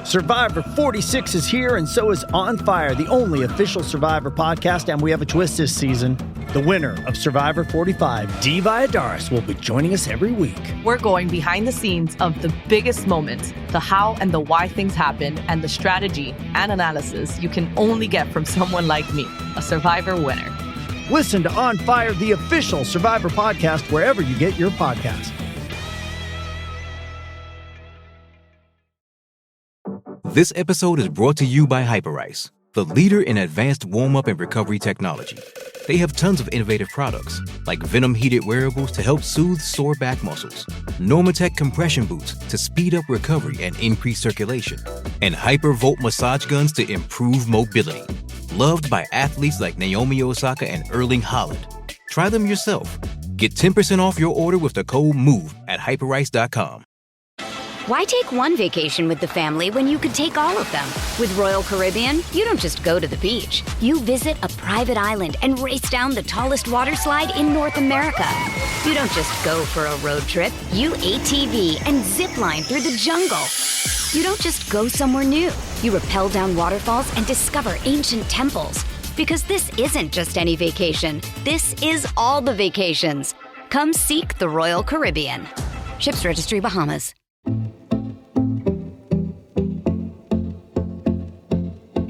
Survivor 46 is here, and so is On Fire, the only official Survivor podcast, and we have a twist this season. The winner of Survivor 45, Dee Valladares, will be joining us every week. We're going behind the scenes of the biggest moments, the how and the why things happen, and the strategy and analysis you can only get from someone like me, a Survivor winner. Listen to On Fire, the official Survivor podcast, wherever you get your podcasts. This episode is brought to you by Hyperice, the leader in advanced warm-up and recovery technology. They have tons of innovative products, like Venom-heated wearables to help soothe sore back muscles, Normatec compression boots to speed up recovery and increase circulation, and Hypervolt massage guns to improve mobility. Loved by athletes like Naomi Osaka and Erling Haaland. Try them yourself. Get 10% off your order with the code MOVE at hyperice.com. Why take one vacation with the family when you could take all of them? With Royal Caribbean, you don't just go to the beach. You visit a private island and race down the tallest water slide in North America. You don't just go for a road trip. You ATV and zip line through the jungle. You don't just go somewhere new. You rappel down waterfalls and discover ancient temples. Because this isn't just any vacation. This is all the vacations. Come seek the Royal Caribbean. Ships Registry, Bahamas.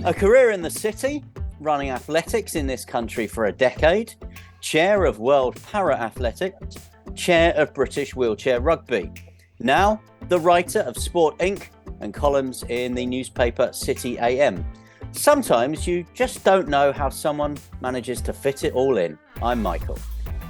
A career in the city, running athletics in this country for a decade, chair of World Para Athletics, chair of British Wheelchair Rugby. Now, the writer of Sport Inc. and columns in the newspaper City AM. Sometimes you just don't know how someone manages to fit it all in. I'm Michael.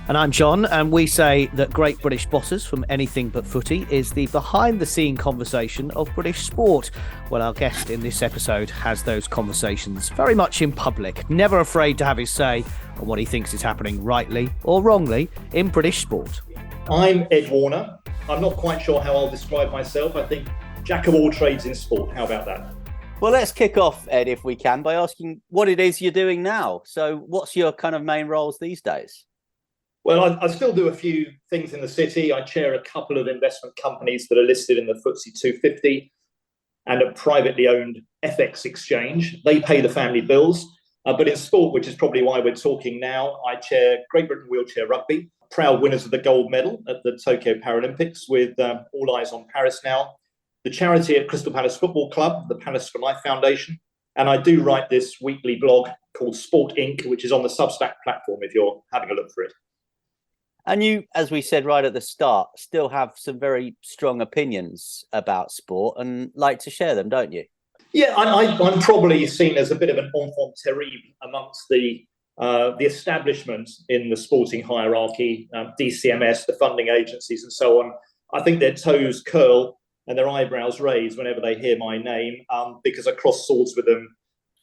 And I'm John, and we say that Great British Bosses from Anything But Footy is the behind-the-scene conversation of British sport. Well, our guest in this episode has those conversations very much in public, never afraid to have his say on what he thinks is happening rightly or wrongly in British sport. I'm Ed Warner. I'm not quite sure how I'll describe myself. I think jack of all trades in sport. How about that? Well, let's kick off, Ed, if we can, by asking what it is you're doing now. So what's your kind of main roles these days? Well, I still do a few things in the city. I chair a couple of investment companies that are listed in the FTSE 250 and a privately owned FX exchange. They pay the family bills. But in sport, which is probably why we're talking now, I chair Great Britain Wheelchair Rugby, proud winners of the gold medal at the Tokyo Paralympics with all eyes on Paris now. The charity at Crystal Palace Football Club, the Palace for Life Foundation. And I do write this weekly blog called Sport Inc., which is on the Substack platform if you're having a look for it. And you, as we said right at the start, still have some very strong opinions about sport and like to share them, don't you? Yeah, I'm probably seen as a bit of an enfant terrible amongst the establishment in the sporting hierarchy, DCMS, the funding agencies and so on. I think their toes curl and their eyebrows raise whenever they hear my name because I cross swords with them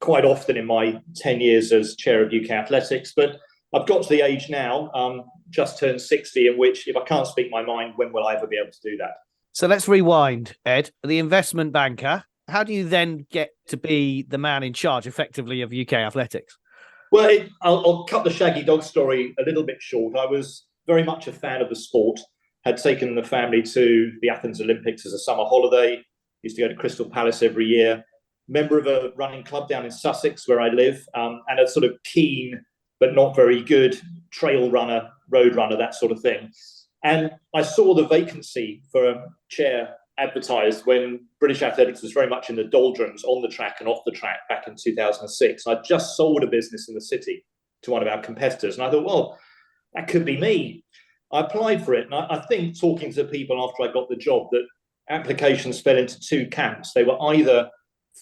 quite often in my 10 years as chair of UK Athletics. But I've got to the age now, just turned 60, in which if I can't speak my mind, when will I ever be able to do that? So let's rewind, Ed. The investment banker, how do you then get to be the man in charge, effectively, of UK Athletics? Well, I'll cut the shaggy dog story a little bit short. I was very much a fan of the sport, had taken the family to the Athens Olympics as a summer holiday, used to go to Crystal Palace every year, member of a running club down in Sussex where I live, and a sort of keen but not very good trail runner, road runner, that sort of thing. And I saw the vacancy for a chair advertised when British Athletics was very much in the doldrums on the track and off the track back in 2006. I just sold a business in the city to one of our competitors. And I thought, well, that could be me. I applied for it. And I think talking to people after I got the job, that applications fell into two camps. They were either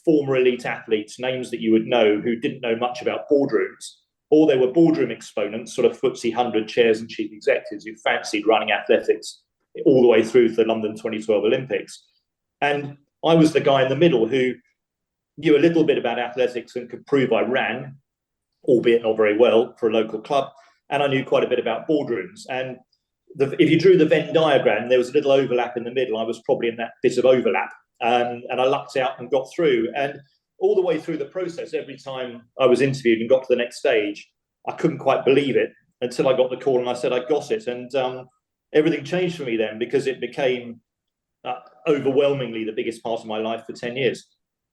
former elite athletes, names that you would know who didn't know much about boardrooms, or they were boardroom exponents, sort of FTSE 100 chairs and chief executives who fancied running athletics all the way through to the London 2012 Olympics. And I was the guy in the middle who knew a little bit about athletics and could prove I ran, albeit not very well, for a local club. And I knew quite a bit about boardrooms. And if you drew the Venn diagram, there was a little overlap in the middle. I was probably in that bit of overlap. And I lucked out and got through. And all the way through the process, every time I was interviewed and got to the next stage, I couldn't quite believe it until I got the call and I said I got it. And everything changed for me then because it became overwhelmingly the biggest part of my life for 10 years.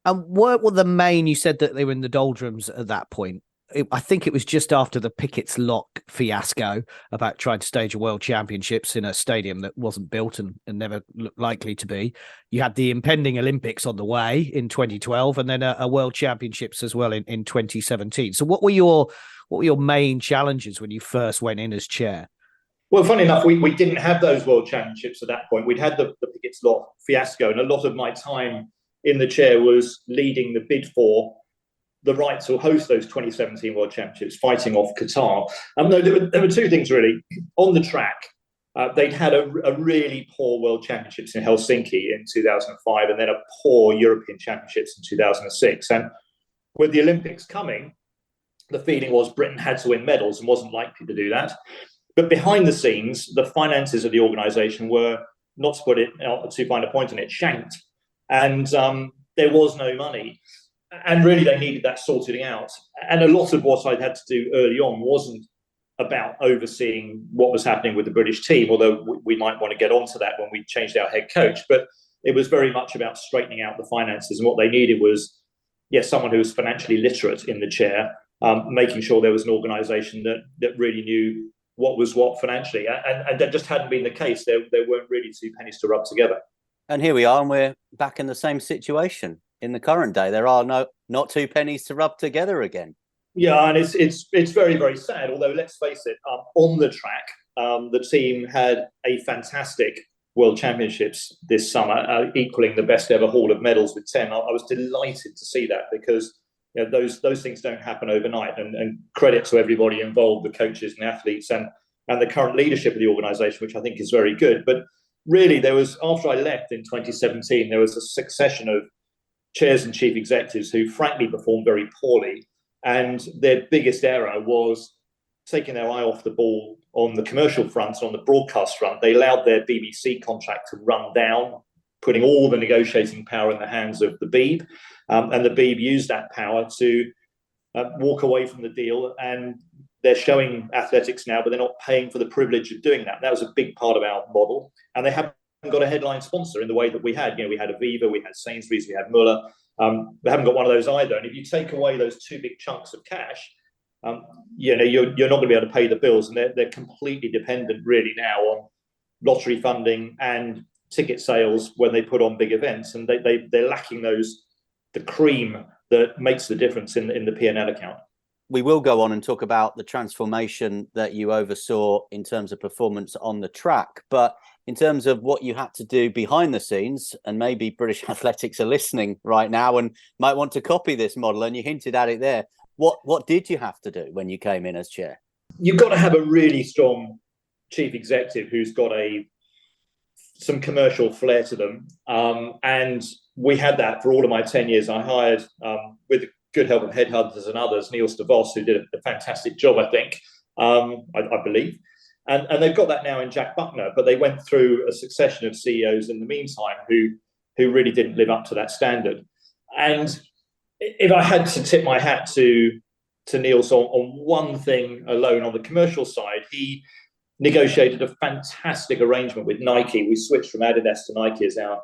And what were the main? You said that they were in the doldrums at that point. I think it was just after the Pickett's Lock fiasco about trying to stage a World Championships in a stadium that wasn't built and never looked likely to be. You had the impending Olympics on the way in 2012, and then a World Championships as well in 2017. So what were your main challenges when you first went in as chair? Well, funny enough, we didn't have those World Championships at that point. We'd had the Pickett's Lock fiasco, and a lot of my time in the chair was leading the bid for the right to host those 2017 World Championships, fighting off Qatar. No, there were two things really. On the track, they'd had a really poor World Championships in Helsinki in 2005, and then a poor European Championships in 2006. And with the Olympics coming, the feeling was Britain had to win medals and wasn't likely to do that. But behind the scenes, the finances of the organisation were, not to put it too fine a point on it, shanked. And there was no money. And really, they needed that sorting out. And a lot of what I'd had to do early on wasn't about overseeing what was happening with the British team, although we might want to get onto that when we changed our head coach. But it was very much about straightening out the finances. And what they needed was, yes, someone who was financially literate in the chair, making sure there was an organisation that really knew what was what financially. And that just hadn't been the case. There weren't really two pennies to rub together. And here we are, and we're back in the same situation. In the current day, there are not two pennies to rub together again. Yeah, and it's very, very sad. Although, let's face it, on the track, the team had a fantastic World Championships this summer, equaling the best ever haul of medals with 10. I was delighted to see that because those things don't happen overnight. And credit to everybody involved, the coaches and the athletes, and the current leadership of the organisation, which I think is very good. But really, after I left in 2017, there was a succession of chairs and chief executives who frankly performed very poorly, and their biggest error was taking their eye off the ball on the commercial front, on the broadcast front. They allowed their BBC contract to run down, putting all the negotiating power in the hands of the Beeb, and the Beeb used that power to walk away from the deal, and they're showing athletics now, but they're not paying for the privilege of doing that. That was a big part of our model, and they haven't got a headline sponsor in the way that we had. We had Aviva, we had Sainsbury's, we had Muller. We haven't got one of those either. And if you take away those two big chunks of cash, you're not going to be able to pay the bills, and they're completely dependent really now on lottery funding and ticket sales when they put on big events, and they're lacking the cream that makes the difference in the P&L account. We will go on and talk about the transformation that you oversaw in terms of performance on the track, but in terms of what you had to do behind the scenes, and maybe British Athletics are listening right now and might want to copy this model, and you hinted at it there. What did you have to do when you came in as chair? You've got to have a really strong chief executive who's got some commercial flair to them. And we had that for all of my 10 years. I hired, with the good help of headhunters and others, Niels de Vos, who did a fantastic job, I think, I believe. And they've got that now in Jack Buckner, but they went through a succession of CEOs in the meantime who really didn't live up to that standard. And if I had to tip my hat to Niels on one thing alone, on the commercial side, he negotiated a fantastic arrangement with Nike. We switched from Adidas to Nike as our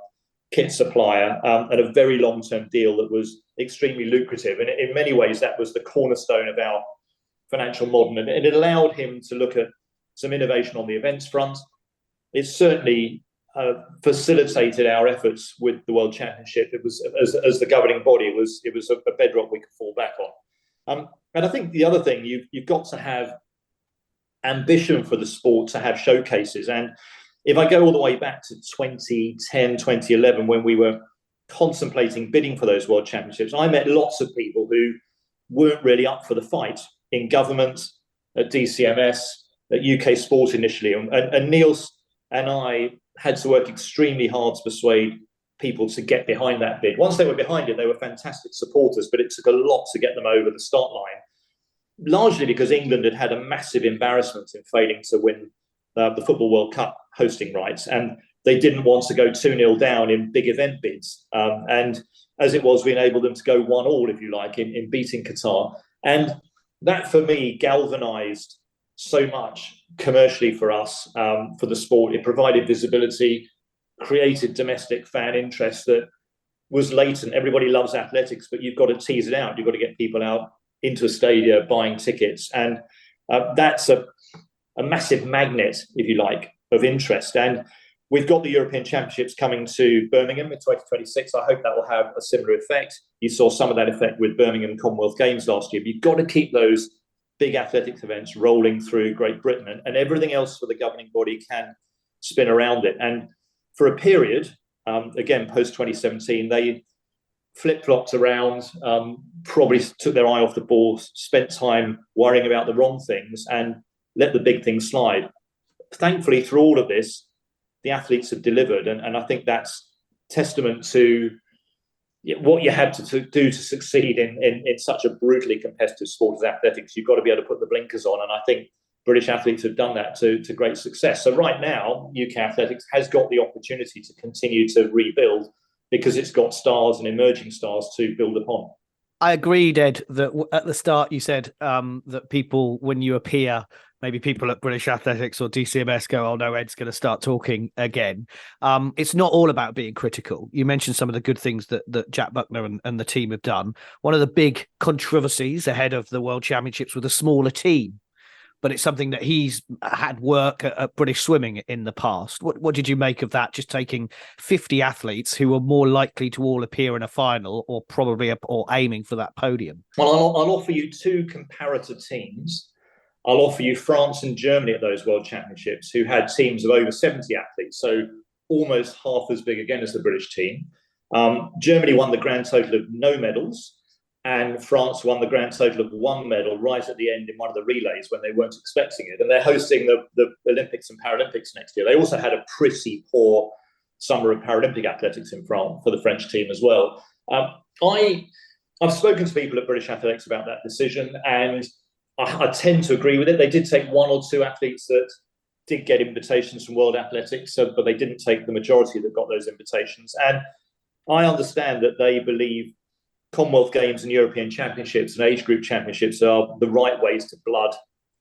kit supplier, and a very long-term deal that was extremely lucrative. And in many ways, that was the cornerstone of our financial model. And it allowed him to look at some innovation on the events front. It certainly facilitated our efforts with the World Championship. It was, as the governing body, it was a bedrock we could fall back on. And I think the other thing, you've got to have ambition for the sport to have showcases. And if I go all the way back to 2010, 2011, when we were contemplating bidding for those World Championships, I met lots of people who weren't really up for the fight in government, at DCMS, at UK Sport initially. And Niels and I had to work extremely hard to persuade people to get behind that bid. Once they were behind it, they were fantastic supporters, but it took a lot to get them over the start line, largely because England had had a massive embarrassment in failing to win the Football World Cup hosting rights. And they didn't want to go 2-0 down in big event bids. And as it was, we enabled them to go 1-1, if you like, in beating Qatar. And that, for me, galvanised so much commercially for us, for the sport. It provided visibility, created domestic fan interest that was latent. Everybody loves athletics, but you've got to tease it out. You've got to get people out into a stadium buying tickets. And that's a massive magnet, if you like, of interest. And we've got the European Championships coming to Birmingham in 2026. I hope that will have a similar effect. You saw some of that effect with Birmingham Commonwealth Games last year. But you've got to keep those big athletics events rolling through Great Britain, and everything else for the governing body can spin around it. And for a period, again, post-2017, they flip-flopped around, probably took their eye off the ball, spent time worrying about the wrong things and let the big things slide. Thankfully, through all of this, the athletes have delivered. And I think that's testament to what you had to do to succeed in such a brutally competitive sport as athletics. You've got to be able to put the blinkers on. And I think British athletes have done that to great success. So right now, UK athletics has got the opportunity to continue to rebuild because it's got stars and emerging stars to build upon. I agreed, Ed, that at the start you said that people, when you appear, maybe people at British Athletics or DCMS go, oh no, Ed's going to start talking again. It's not all about being critical. You mentioned some of the good things that Jack Buckner and the team have done. One of the big controversies ahead of the World Championships with a smaller team, but it's something that he's had work at British Swimming in the past. What did you make of that? Just taking 50 athletes who are more likely to all appear in a final or probably or aiming for that podium? Well, I'll offer you two comparator teams. I'll offer you France and Germany at those World Championships, who had teams of over 70 athletes, so almost half as big again as the British team. Germany won the grand total of no medals, and France won the grand total of one medal right at the end in one of the relays when they weren't expecting it. And they're hosting the Olympics and Paralympics next year. They also had a pretty poor summer of Paralympic athletics in France for the French team as well. I've spoken to people at British Athletics about that decision, and I tend to agree with it. They did take one or two athletes that did get invitations from World Athletics, but they didn't take the majority that got those invitations. And I understand that they believe Commonwealth Games and European Championships and age group championships are the right ways to blood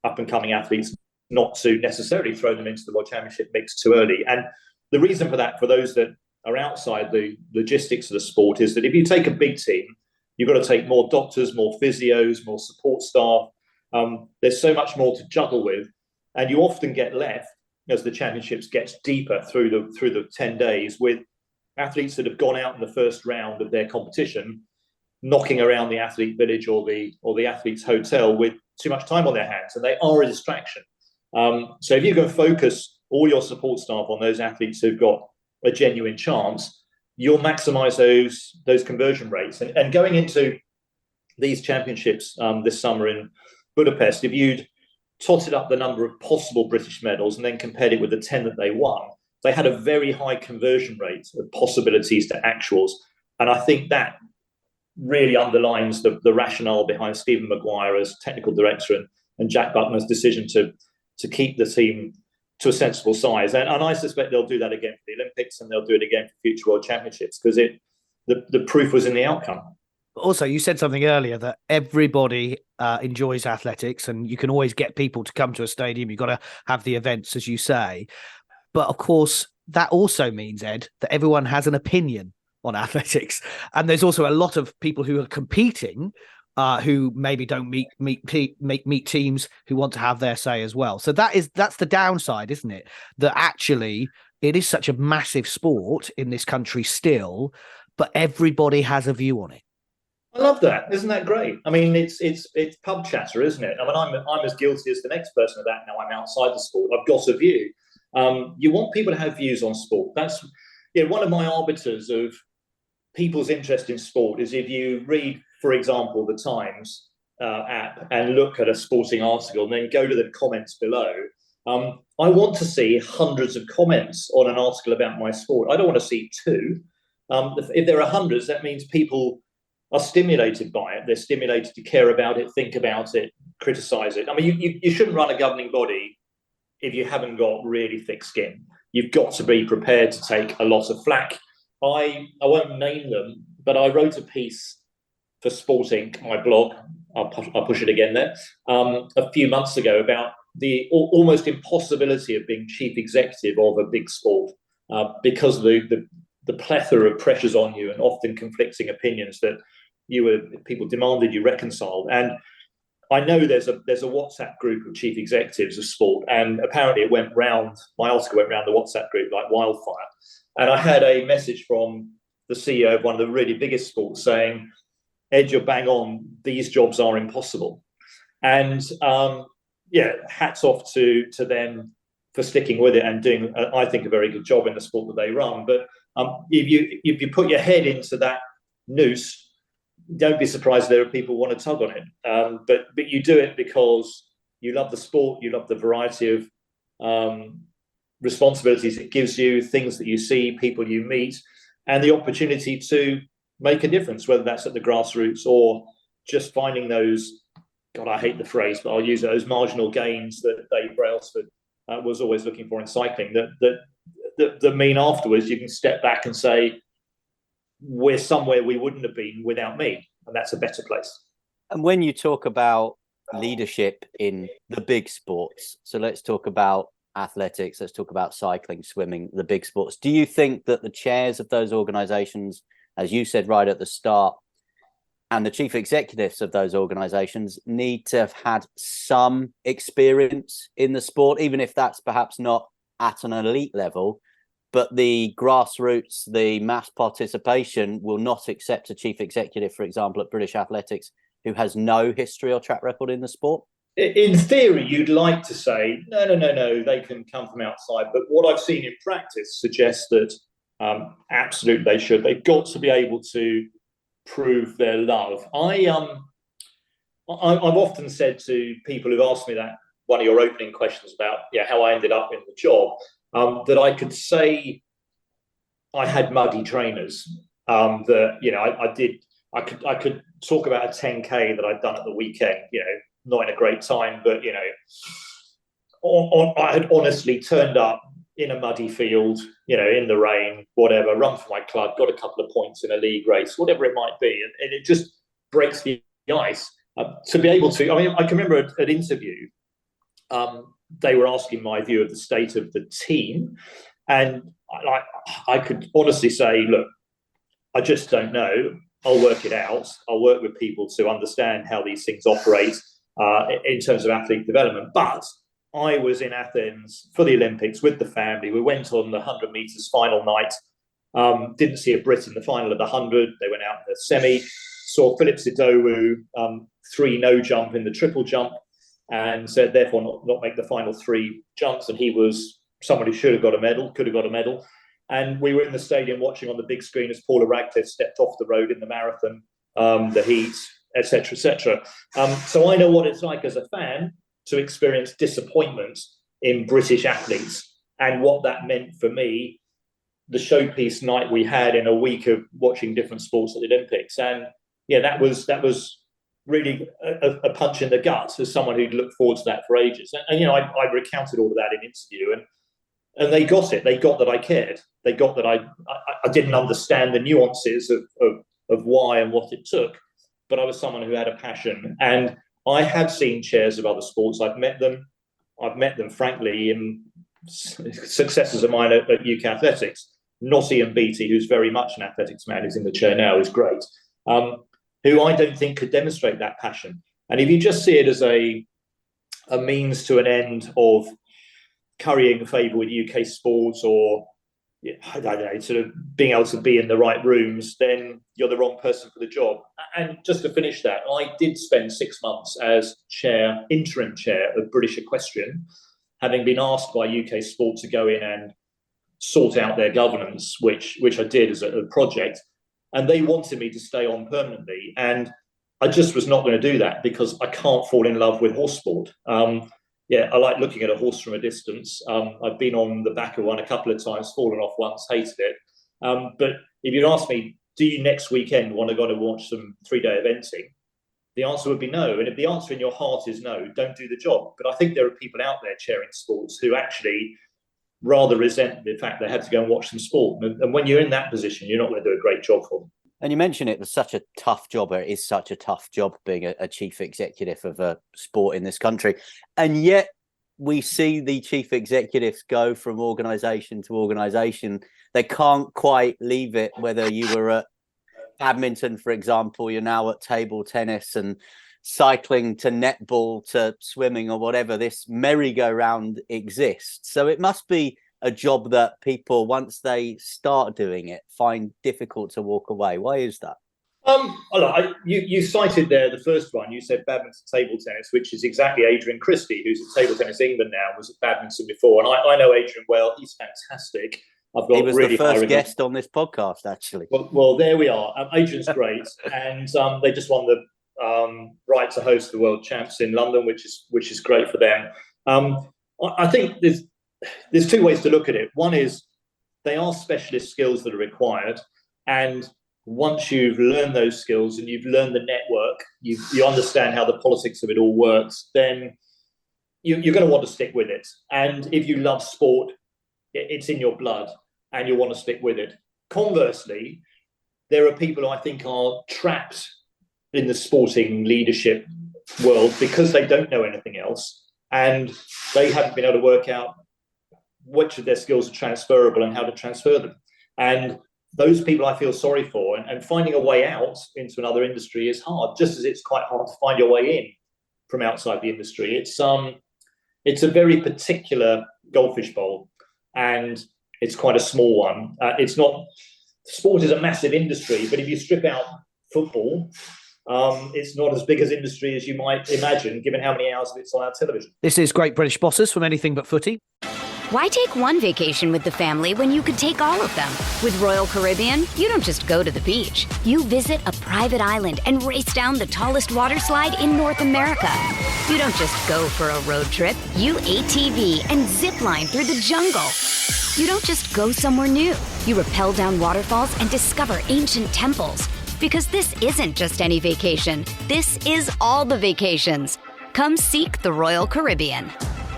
up-and-coming athletes, not to necessarily throw them into the World Championship mix too early. And the reason for that, for those that are outside the logistics of the sport, is that if you take a big team, you've got to take more doctors, more physios, more support staff. There's so much more to juggle with, and you often get left as the championships gets deeper through the 10 days with athletes that have gone out in the first round of their competition, knocking around the athlete village or the athlete's hotel with too much time on their hands, and they are a distraction. So if you can focus all your support staff on those athletes who've got a genuine chance, you'll maximise those conversion rates. And going into these championships this summer in Budapest, if you'd totted up the number of possible British medals and then compared it with the 10 that they won, they had a very high conversion rate of possibilities to actuals. And I think that really underlines the rationale behind Stephen Maguire as technical director and Jack Buckner's decision to keep the team to a sensible size. And I suspect they'll do that again for the Olympics, and they'll do it again for future World Championships, because the proof was in the outcome. Also, you said something earlier that everybody enjoys athletics, and you can always get people to come to a stadium. You've got to have the events, as you say. But of course, that also means, Ed, that everyone has an opinion on athletics. And there's also a lot of people who are competing who maybe don't meet teams who want to have their say as well. So that's the downside, isn't it? That actually it is such a massive sport in this country still, but everybody has a view on it. I love that. Isn't that great? I mean, it's pub chatter, isn't it? I mean, I'm as guilty as the next person of that now. I'm outside the sport. I've got a view. You want people to have views on sport. That's one of my arbiters of people's interest in sport is if you read, for example, the Times app and look at a sporting article and then go to the comments below. I want to see hundreds of comments on an article about my sport. I don't want to see two. If there are hundreds, that means people are stimulated by it. They're stimulated to care about it, think about it, criticize it. I mean, you shouldn't run a governing body if you haven't got really thick skin. You've got to be prepared to take a lot of flack. I won't name them, but I wrote a piece for Sporting, my blog, I'll push it again there, a few months ago about the almost impossibility of being chief executive of a big sport because of the the plethora of pressures on you and often conflicting opinions that people demanded you reconciled. And I know there's a WhatsApp group of chief executives of sport, and apparently my article went round the WhatsApp group like wildfire. And I had a message from the CEO of one of the really biggest sports saying, Ed, you're bang on, these jobs are impossible. And hats off to them for sticking with it and doing, I think, a very good job in the sport that they run. But if you put your head into that noose, don't be surprised there are people who want to tug on it. But you do it because you love the sport, you love the variety of responsibilities it gives you, things that you see, people you meet, and the opportunity to make a difference, whether that's at the grassroots or just finding those, God, I hate the phrase, but I'll use it, those marginal gains that Dave Brailsford was always looking for in cycling, that mean afterwards you can step back and say, we're somewhere we wouldn't have been without me, and that's a better place. And when you talk about leadership in the big sports, so let's talk about athletics, let's talk about cycling, swimming, the big sports. Do you think that the chairs of those organisations, as you said right at the start, and the chief executives of those organisations need to have had some experience in the sport, even if that's perhaps not at an elite level, but the grassroots, the mass participation will not accept a chief executive, for example, at British Athletics, who has no history or track record in the sport? In theory, you'd like to say, no, they can come from outside. But what I've seen in practice suggests that absolutely they should. They've got to be able to prove their love. I've often said to people who've asked me that, one of your opening questions about how I ended up in the job, that I could say I had muddy trainers. That I could talk about a 10K that I'd done at the weekend. Not in a great time, but I had honestly turned up in a muddy field, in the rain, whatever, run for my club, got a couple of points in a league race, whatever it might be, and it just breaks the ice to be able to. I mean, I can remember an interview. They were asking my view of the state of the team, and I could honestly say, look, I just don't know. I'll work it out. I'll work with people to understand how these things operate in terms of athlete development. But I was in Athens for the Olympics with the family. We went on the 100 metres final night. Didn't see a Brit in the final of the 100. They went out in the semi. Saw Philip Sidowu 3 no jump in the triple jump, and said therefore not make the final 3 jumps. And he was someone who should have got a medal, could have got a medal. And we were in the stadium watching on the big screen as Paula Radcliffe stepped off the road in the marathon, the heat, etc., etc. So I know what it's like as a fan to experience disappointment in British athletes and what that meant for me, the showpiece night we had in a week of watching different sports at the Olympics. And that was really a punch in the gut as someone who'd looked forward to that for ages. And I recounted all of that in interview, and they got it. They got that I cared. They got that I didn't understand the nuances of why and what it took, but I was someone who had a passion. And I have seen chairs of other sports. I've met them, frankly, in successors of mine at UK Athletics. Nossi and Beattie, who's very much an athletics man, who's in the chair now, is great, who I don't think could demonstrate that passion. And if you just see it as a means to an end of currying favour with UK sports, or I don't know, sort of being able to be in the right rooms, then you're the wrong person for the job. And just to finish that, I did spend 6 months as interim chair of British Equestrian, having been asked by UK Sport to go in and sort out their governance, which I did as a project. And they wanted me to stay on permanently. And I just was not going to do that because I can't fall in love with horse sport. I like looking at a horse from a distance. I've been on the back of one a couple of times, fallen off once, hated it. But if you'd ask me, do you next weekend want to go to watch some 3-day eventing? The answer would be no. And if the answer in your heart is no, don't do the job. But I think there are people out there chairing sports who actually rather resent the fact they had to go and watch some sport. And when you're in that position, you're not going to do a great job for them. And you mentioned it was such a tough job, or it is such a tough job being a chief executive of a sport in this country. And yet we see the chief executives go from organisation to organisation they can't quite leave it. Whether you were at badminton, for example, you're now at table tennis, and cycling to netball to swimming or whatever, this merry-go-round exists. So it must be a job that people, once they start doing it, find difficult to walk away. Why is that? You cited there the first one. You said badminton, table tennis, which is exactly Adrian Christie, who's at Table Tennis England now, was at badminton before. And I know Adrian well. He's fantastic. He was the first guest on this podcast, actually. Well, there we are. Adrian's great, and they just won the right to host the World Champs in London, which is great for them. I think there's two ways to look at it. One is they are specialist skills that are required, and once you've learned those skills and you've learned the network, you understand how the politics of it all works, then you're going to want to stick with it. And if you love sport, it's in your blood and you want to stick with it. Conversely, there are people who I think are trapped in the sporting leadership world because they don't know anything else and they haven't been able to work out which of their skills are transferable and how to transfer them. And those people I feel sorry for, and finding a way out into another industry is hard, just as it's quite hard to find your way in from outside the industry. It's a very particular goldfish bowl, and it's quite a small one. Sport is a massive industry, but if you strip out football, it's not as big as industry as you might imagine, given how many hours of it's on our television. This is Great British Bosses from Anything But Footy. Why take one vacation with the family when you could take all of them? With Royal Caribbean, you don't just go to the beach. You visit a private island and race down the tallest water slide in North America. You don't just go for a road trip. You ATV and zip line through the jungle. You don't just go somewhere new. You rappel down waterfalls and discover ancient temples. Because this isn't just any vacation. This is all the vacations. Come seek the Royal Caribbean.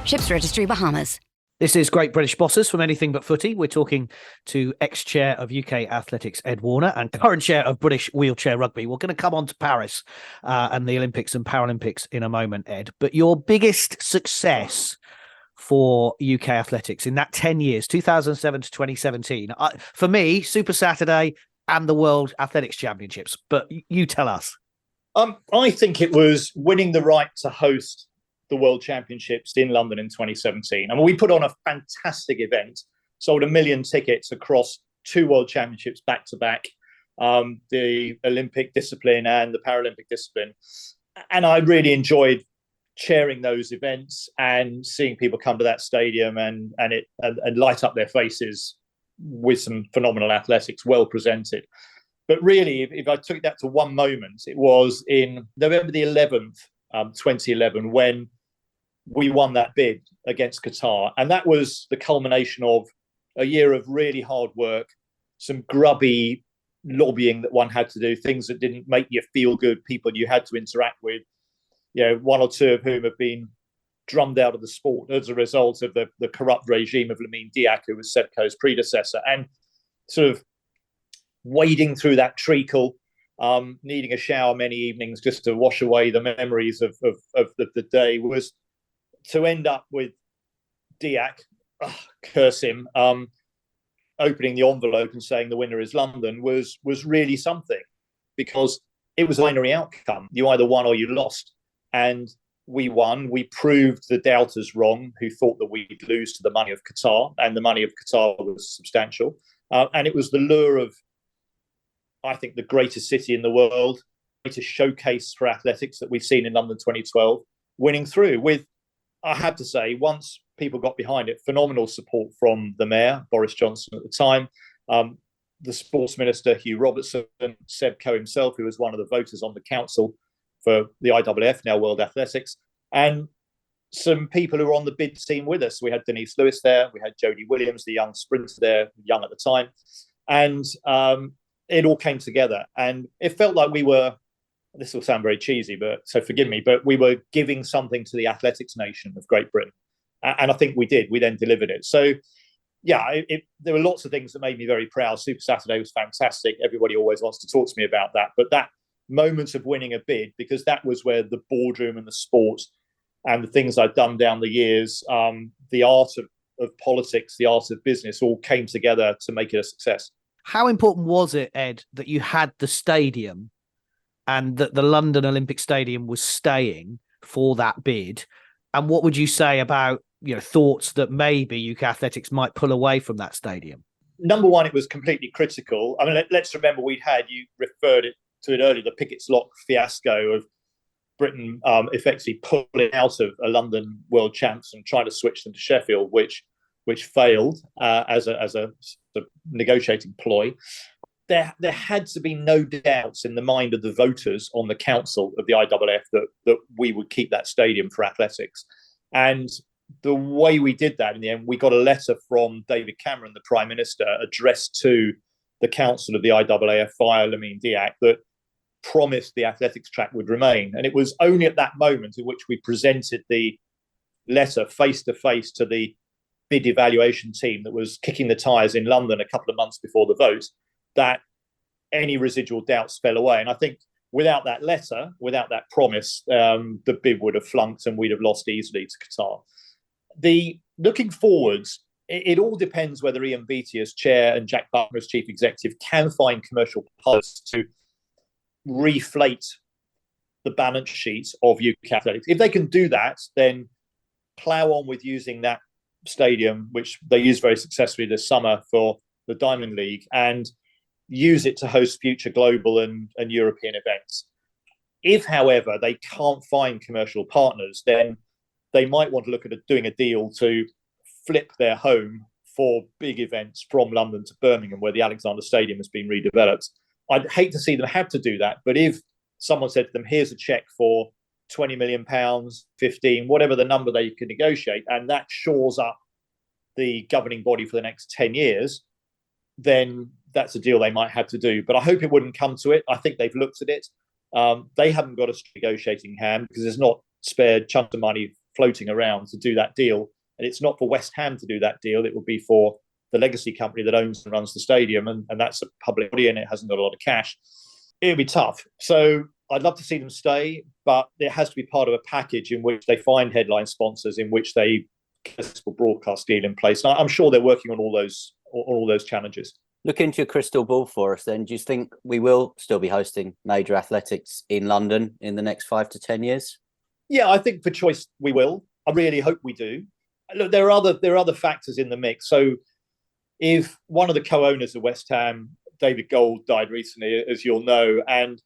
Ships Registry, Bahamas. This is Great British Bosses from Anything But Footy. We're talking to ex-chair of UK Athletics, Ed Warner, and current chair of British Wheelchair Rugby. We're going to come on to Paris and the Olympics and Paralympics in a moment, Ed. But your biggest success for UK Athletics in that 10 years, 2007 to 2017, for me, Super Saturday and the World Athletics Championships. But you tell us. I think it was winning the right to host the World Championships in London in 2017. I mean, we put on a fantastic event, sold 1 million tickets across 2 World Championships back to back, the Olympic discipline and the Paralympic discipline. And I really enjoyed chairing those events and seeing people come to that stadium and light up their faces with some phenomenal athletics, well presented. But really, if I took that to one moment, it was in November the 11th, 2011, when we won that bid against Qatar. And that was the culmination of a year of really hard work, some grubby lobbying that one had to do, things that didn't make you feel good, people you had to interact with, one or two of whom have been drummed out of the sport as a result of the corrupt regime of Lamine Diack, who was Sebco's predecessor, and sort of wading through that treacle, needing a shower many evenings just to wash away the memories of the day, was to end up with Diack, curse him, opening the envelope and saying the winner is London was really something, because it was a binary outcome. You either won or you lost. And we won. We proved the doubters wrong, who thought that we'd lose to the money of Qatar, and the money of Qatar was substantial. And it was the lure of, I think, the greatest city in the world, greatest showcase for athletics that we've seen in London 2012, winning through with, I have to say, once people got behind it, phenomenal support from the mayor, Boris Johnson at the time, the sports minister, Hugh Robertson, Sebco himself, who was one of the voters on the council for the IAAF, now World Athletics, and some people who were on the bid team with us. We had Denise Lewis there, we had Jodie Williams, the young sprinter there, young at the time, and it all came together. And it felt like we were, this will sound very cheesy, so forgive me, but we were giving something to the athletics nation of Great Britain. And I think we did. We then delivered it. So, yeah, there were lots of things that made me very proud. Super Saturday was fantastic. Everybody always wants to talk to me about that. But that moment of winning a bid, because that was where the boardroom and the sport and the things I'd done down the years, the art of of politics, the art of business all came together to make it a success. How important was it, Ed, that you had the stadium and that the London Olympic Stadium was staying for that bid? And what would you say about, thoughts that maybe UK Athletics might pull away from that stadium? Number one, it was completely critical. I mean, let's remember you referred to it earlier, the Pickett's Lock fiasco of Britain effectively pulling out of a London World Champs and trying to switch them to Sheffield, which failed as a negotiating ploy. There had to be no doubts in the mind of the voters on the council of the IAAF that we would keep that stadium for athletics. And the way we did that in the end, we got a letter from David Cameron, the Prime Minister, addressed to the council of the IAAF via Lamine Diack, that promised the athletics track would remain. And it was only at that moment in which we presented the letter face to face to the bid evaluation team that was kicking the tyres in London a couple of months before the vote, that any residual doubts fell away. And I think without that letter, without that promise, the bid would have flunked and we'd have lost easily to Qatar. Looking forwards, it all depends whether Ian Beattie as chair and Jack Butler as chief executive can find commercial partners to reflate the balance sheets of UK Athletics. If they can do that, then plough on with using that stadium, which they used very successfully this summer for the Diamond League, and use it to host future global and European events. If, however, they can't find commercial partners, then they might want to look at doing a deal to flip their home for big events from London to Birmingham, where the Alexander Stadium has been redeveloped. I'd hate to see them have to do that, but if someone said to them, here's a cheque for £20 million, 15, whatever the number they can negotiate, and that shores up the governing body for the next 10 years, then that's a deal they might have to do. But I hope it wouldn't come to it. I think they've looked at it. They haven't got a negotiating hand because there's not spared chunks of money floating around to do that deal. And it's not for West Ham to do that deal. It would be for the legacy company that owns and runs the stadium. And that's a public body and it hasn't got a lot of cash. It'll be tough. So I'd love to see them stay, but it has to be part of a package in which they find headline sponsors, in which they get a broadcast deal in place. And I'm sure they're working on all those challenges. Look into your crystal ball for us then. Do you think we will still be hosting major athletics in London in the next 5 to 10 years? Yeah, I think for choice we will. I really hope we do. Look, there are other factors in the mix. So if one of the co-owners of West Ham, David Gold, died recently, as you'll know, and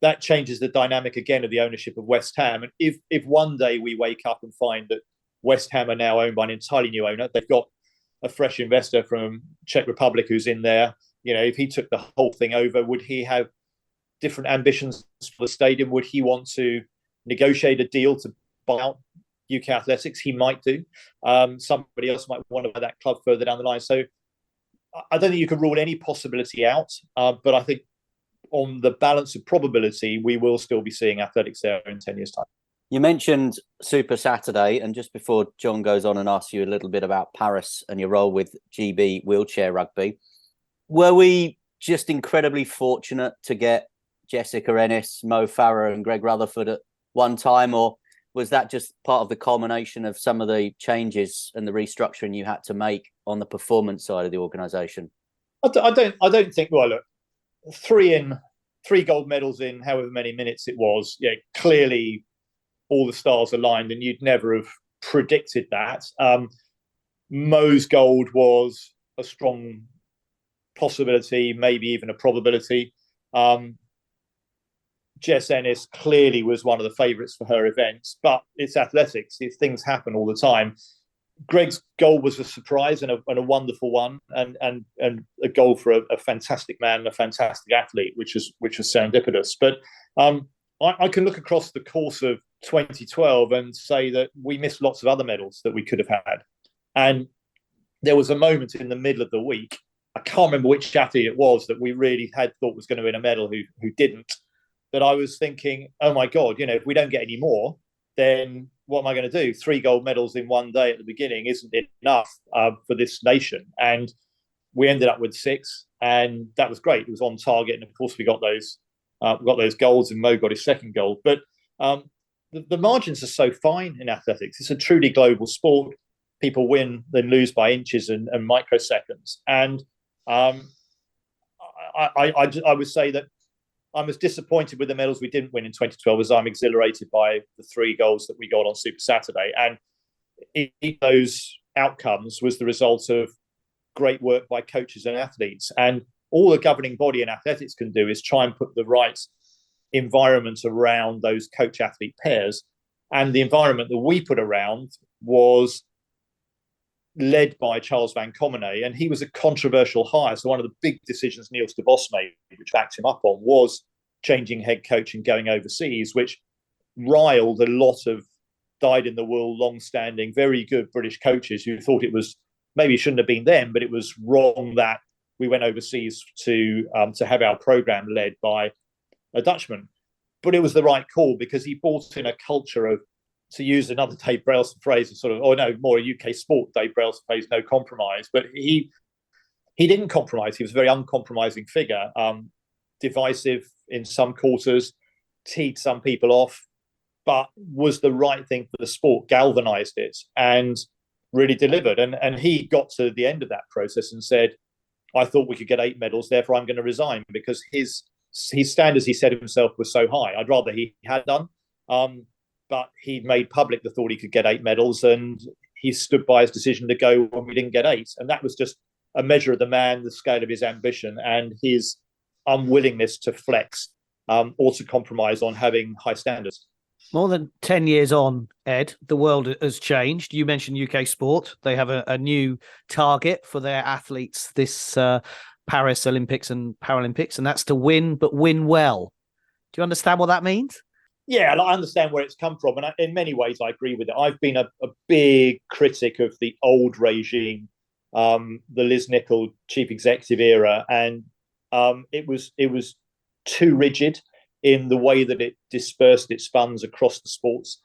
that changes the dynamic again of the ownership of West Ham. And if one day we wake up and find that West Ham are now owned by an entirely new owner, they've got a fresh investor from Czech Republic who's in there. If he took the whole thing over, would he have different ambitions for the stadium? Would he want to negotiate a deal to buy out UK Athletics? He might do. Somebody else might want to buy that club further down the line. So I don't think you can rule any possibility out. But I think on the balance of probability, we will still be seeing athletics there in 10 years' time. You mentioned Super Saturday, and just before John goes on and asks you a little bit about Paris and your role with GB Wheelchair Rugby, were we just incredibly fortunate to get Jessica Ennis, Mo Farah and Greg Rutherford at one time, or was that just part of the culmination of some of the changes and the restructuring you had to make on the performance side of the organisation? I don't think. Well, look, three gold medals in however many minutes it was. Yeah, clearly all the stars aligned, and you'd never have predicted that. Mo's gold was a strong possibility, maybe even a probability. Jess Ennis clearly was one of the favourites for her events, but it's athletics. Things happen all the time. Greg's goal was a surprise and a wonderful one, and a goal for a fantastic man, a fantastic athlete, which was serendipitous. But I can look across the course of 2012 and say that we missed lots of other medals that we could have had. And there was a moment in the middle of the week, I can't remember which athlete it was that we really had thought was going to win a medal who didn't, that I was thinking, oh my God, if we don't get any more, then what am I going to do? 3 gold medals in one day at the beginning isn't enough for this nation. And we ended up with 6, and that was great. It was on target. And of course, we got those golds, and Mo got his second gold. But the margins are so fine in athletics. It's a truly global sport. people win than lose by inches and microseconds. And I would say that I'm as disappointed with the medals we didn't win in 2012 as I'm exhilarated by the 3 goals that we got on Super Saturday. And those outcomes was the result of great work by coaches and athletes. And all the governing body in athletics can do is try and put the right environment around those coach-athlete pairs. And the environment that we put around was led by Charles Van Commenay, and he was a controversial hire. So one of the big decisions Niels de Vos made, which backed him up on, was changing head coach and going overseas, which riled a lot of dyed-in-the-wool, long-standing, very good British coaches who thought it was, maybe it shouldn't have been them, but it was wrong that we went overseas to have our program led by a Dutchman. But it was the right call because he brought in a culture of, to use another Dave Brailsford phrase, sort of, more a UK sport, Dave Brailsford phrase, no compromise. But he didn't compromise. He was a very uncompromising figure, divisive in some quarters, teed some people off, but was the right thing for the sport, galvanized it, and really delivered. And he got to the end of that process and said, I thought we could get 8 medals, therefore I'm going to resign, because his standards, he said himself, were so high. I'd rather he had done. But he made public the thought he could get 8 medals, and he stood by his decision to go when we didn't get 8. And that was just a measure of the man, the scale of his ambition, and his unwillingness to flex or to compromise on having high standards. More than 10 years on, Ed, the world has changed. You mentioned UK sport. They have a new target for their athletes this Paris Olympics and Paralympics, and that's to win, but win well. Do you understand what that means? Yeah, I understand where it's come from. And in many ways, I agree with it. I've been a big critic of the old regime, the Liz Nichol chief executive era. And it was too rigid in the way that it dispersed its funds across the sports.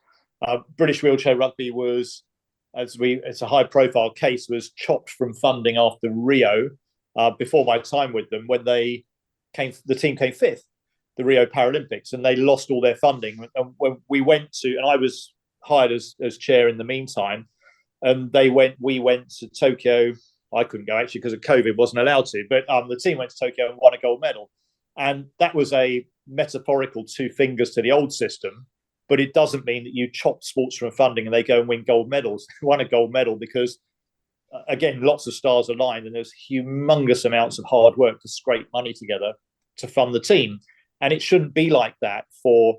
British Wheelchair Rugby was, it's a high profile case, was chopped from funding after Rio before my time with them, when the team came 5th. The Rio Paralympics, and they lost all their funding. And when we went to, and I was hired as chair in the meantime, and we went to Tokyo. I couldn't go actually because of COVID, wasn't allowed to, but the team went to Tokyo and won a gold medal. And that was a metaphorical 2 fingers to the old system, but it doesn't mean that you chop sports from funding and they go and win gold medals. They won a gold medal because, again, lots of stars aligned, and there's humongous amounts of hard work to scrape money together to fund the team. And it shouldn't be like that for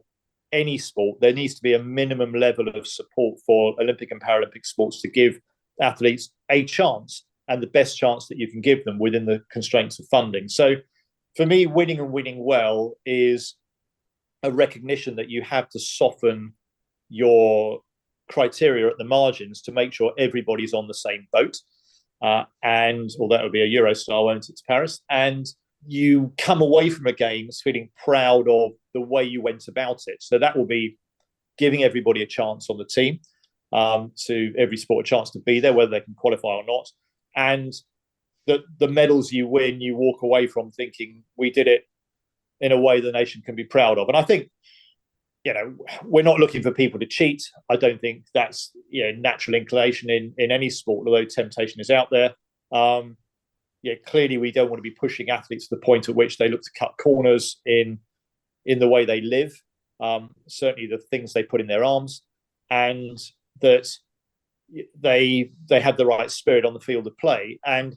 any sport. There needs to be a minimum level of support for Olympic and Paralympic sports to give athletes a chance, and the best chance that you can give them within the constraints of funding. So for me, winning and winning well is a recognition that you have to soften your criteria at the margins to make sure everybody's on the same boat. And that would be a Eurostar, won't it, to Paris? And you come away from a games feeling proud of the way you went about it. So that will be giving everybody a chance on the team, to every sport a chance to be there, whether they can qualify or not. And the medals you win, you walk away from thinking we did it in a way the nation can be proud of. And I think, we're not looking for people to cheat. I don't think that's natural inclination in any sport, although temptation is out there. Clearly we don't want to be pushing athletes to the point at which they look to cut corners in the way they live, certainly the things they put in their arms, and that they have the right spirit on the field of play. And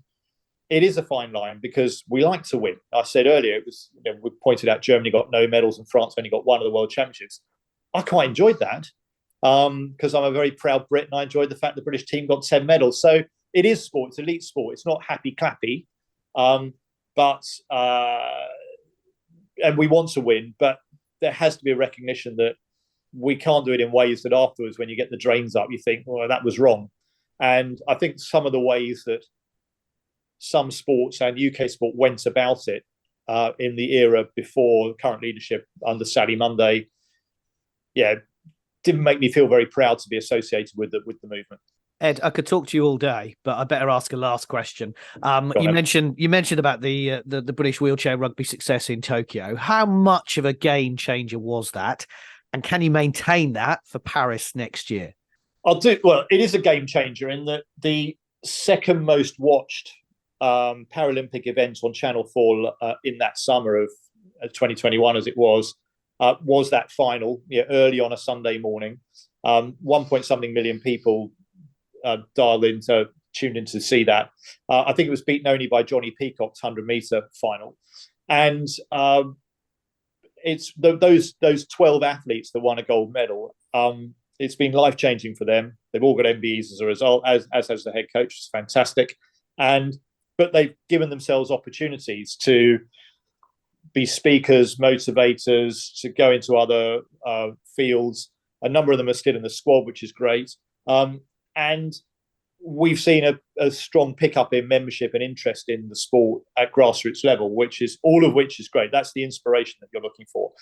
it is a fine line because we like to win. I said earlier, it was, we pointed out Germany got no medals and France only got 1 of the World Championships. I quite enjoyed that because I'm a very proud Brit, and I enjoyed the fact the British team got 10 medals. So it is sport. It's elite sport. It's not happy clappy, but and we want to win. But there has to be a recognition that we can't do it in ways that afterwards, when you get the drains up, you think, well, that was wrong. And I think some of the ways that some sports and UK sport went about it in the era before current leadership under Sally Munday, didn't make me feel very proud to be associated with the movement. Ed, I could talk to you all day, but I better ask a last question. You mentioned about the British Wheelchair Rugby success in Tokyo. How much of a game changer was that, and can you maintain that for Paris next year? Well, it is a game changer in that the second most watched Paralympic event on Channel 4 in that summer of 2021, as it was that final, early on a Sunday morning. 1 point something million people tuned in to see that. I think it was beaten only by Johnny Peacock's 100-meter final. And it's those 12 athletes that won a gold medal. It's been life-changing for them. They've all got MBEs as a result, as has the head coach. It's fantastic. But they've given themselves opportunities to be speakers, motivators, to go into other fields. A number of them are still in the squad, which is great. And we've seen a strong pickup in membership and interest in the sport at grassroots level, which is great. That's the inspiration that you're looking for.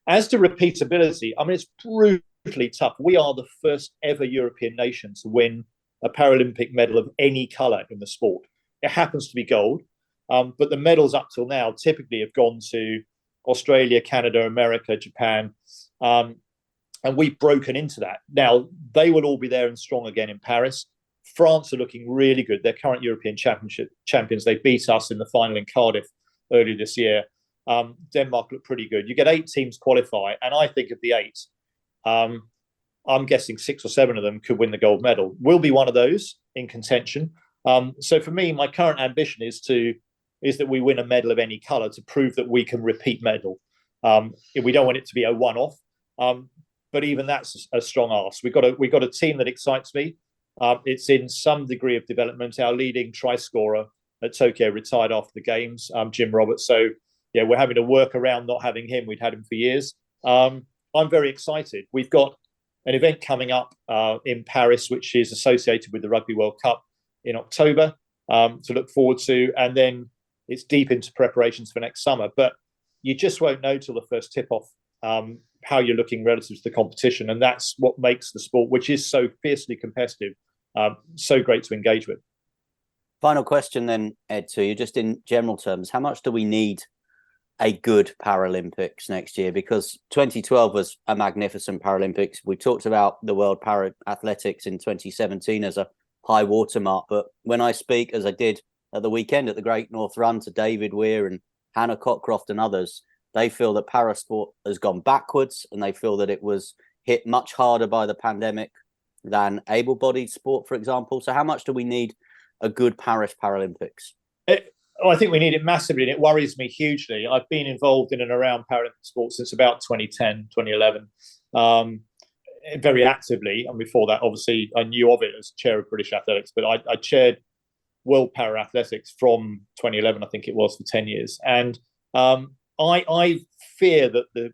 As to repeatability, I mean, it's brutally tough. We are the first ever European nation to win a Paralympic medal of any colour in the sport. It happens to be gold, but the medals up till now typically have gone to Australia, Canada, America, Japan, and we've broken into that. Now, they will all be there and strong again in Paris. France are looking really good. They're current European Championship champions. They beat us in the final in Cardiff earlier this year. Denmark look pretty good. You get 8 teams qualify, and I think of the 8, I'm guessing 6 or 7 of them could win the gold medal. We'll be one of those in contention. So for me, my current ambition is that we win a medal of any colour to prove that we can repeat medal. We don't want it to be a one-off, but even that's a strong ask. We've got a team that excites me. It's in some degree of development. Our leading try scorer at Tokyo retired after the games, Jim Roberts. So yeah, we're having to work around not having him. We'd had him for years. I'm very excited. We've got an event coming up in Paris, which is associated with the Rugby World Cup in October to look forward to. And then it's deep into preparations for next summer. But you just won't know till the first tip-off how you're looking relative to the competition. And that's what makes the sport, which is so fiercely competitive, so great to engage with. Final question then, Ed, to you, just in general terms, how much do we need a good Paralympics next year? Because 2012 was a magnificent Paralympics. We talked about the World Para Athletics in 2017 as a high watermark. But when I speak, as I did at the weekend at the Great North Run, to David Weir and Hannah Cockcroft and others, they feel that parasport has gone backwards, and they feel that it was hit much harder by the pandemic than able-bodied sport, for example. So how much do we need a good Paris Paralympics? I think we need it massively, and it worries me hugely. I've been involved in and around Paralympic sports since about 2010, 2011, very actively. And before that, obviously, I knew of it as chair of British Athletics, but I chaired World Para Athletics from 2011, I think it was, for 10 years. And I fear that the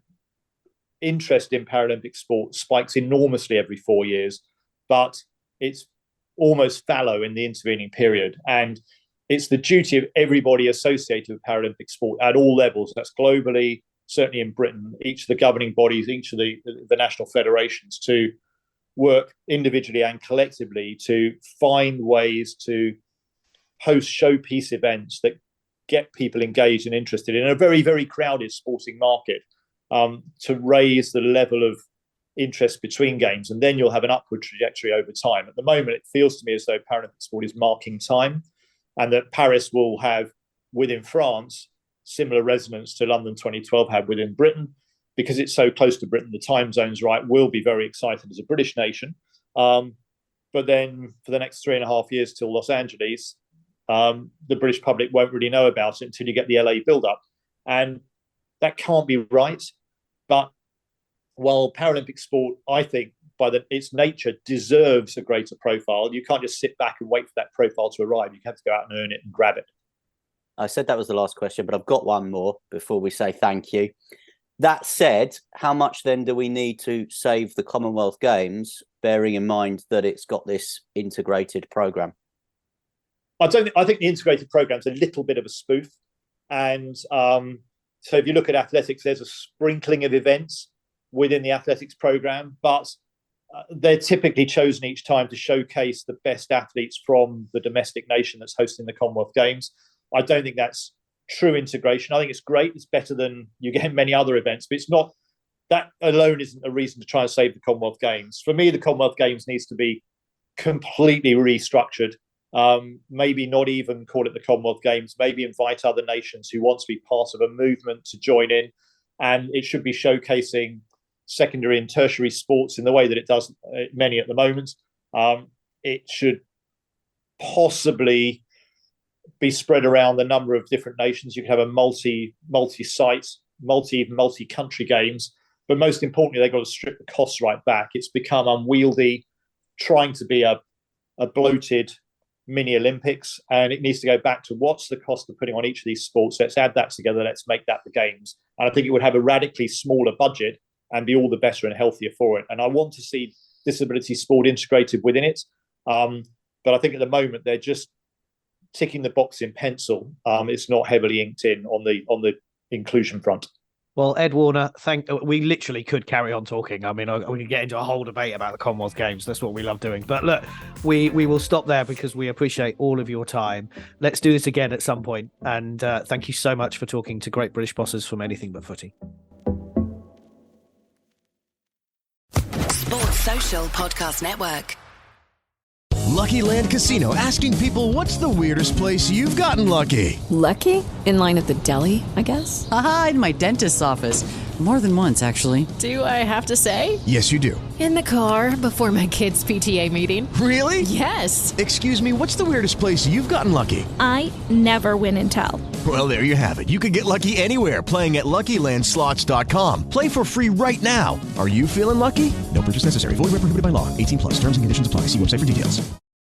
interest in Paralympic sport spikes enormously every 4 years, but it's almost fallow in the intervening period. And it's the duty of everybody associated with Paralympic sport at all levels. That's globally, certainly in Britain, each of the governing bodies, each of the national federations, to work individually and collectively to find ways to host showpiece events that get people engaged and interested in a very, very crowded sporting market, to raise the level of interest between games. And then you'll have an upward trajectory over time. At the moment, it feels to me as though Paralympic sport is marking time, and that Paris will have, within France, similar resonance to London 2012 had within Britain. Because it's so close to Britain, the time zone's right, we'll be very excited as a British nation. But then for the next 3.5 years till Los Angeles, the British public won't really know about it until you get the LA build-up. And that can't be right. But while Paralympic sport, I think, by its nature, deserves a greater profile, you can't just sit back and wait for that profile to arrive. You have to go out and earn it and grab it. I said that was the last question, but I've got one more before we say thank you. That said, how much then do we need to save the Commonwealth Games, bearing in mind that it's got this integrated programme? I think the integrated programme is a little bit of a spoof. And so if you look at athletics, there's a sprinkling of events within the athletics programme, but they're typically chosen each time to showcase the best athletes from the domestic nation that's hosting the Commonwealth Games. I don't think that's true integration. I think it's great. It's better than you get in many other events, but it's not that alone isn't a reason to try and save the Commonwealth Games. For me, the Commonwealth Games needs to be completely restructured. Maybe not even call it the Commonwealth Games, maybe invite other nations who want to be part of a movement to join in. And it should be showcasing secondary and tertiary sports in the way that it does many at the moment. It should possibly be spread around the number of different nations. You can have a multi-site, multi-country games. But most importantly, they've got to strip the costs right back. It's become unwieldy, trying to be a bloated mini Olympics, and it needs to go back to what's the cost of putting on each of these sports. Let's add that together. Let's make that the games. And I think it would have a radically smaller budget and be all the better and healthier for it. And I want to see disability sport integrated within it. But I think at the moment they're just ticking the box in pencil. It's not heavily inked in on the inclusion front. Well, Ed Warner, we literally could carry on talking. I mean, we could get into a whole debate about the Commonwealth Games. That's what we love doing. But look, we will stop there because we appreciate all of your time. Let's do this again at some point. And thank you so much for talking to great British bosses from Anything But Footy. Sports Social Podcast Network. Lucky Land Casino, asking people, what's the weirdest place you've gotten lucky? Lucky? In line at the deli, I guess? Aha, in my dentist's office. More than once, actually. Do I have to say? Yes, you do. In the car before my kids' PTA meeting. Really? Yes. Excuse me, what's the weirdest place you've gotten lucky? I never win and tell. Well, there you have it. You can get lucky anywhere, playing at LuckyLandSlots.com. Play for free right now. Are you feeling lucky? No purchase necessary. Void where prohibited by law. 18+. Terms and conditions apply. See website for details.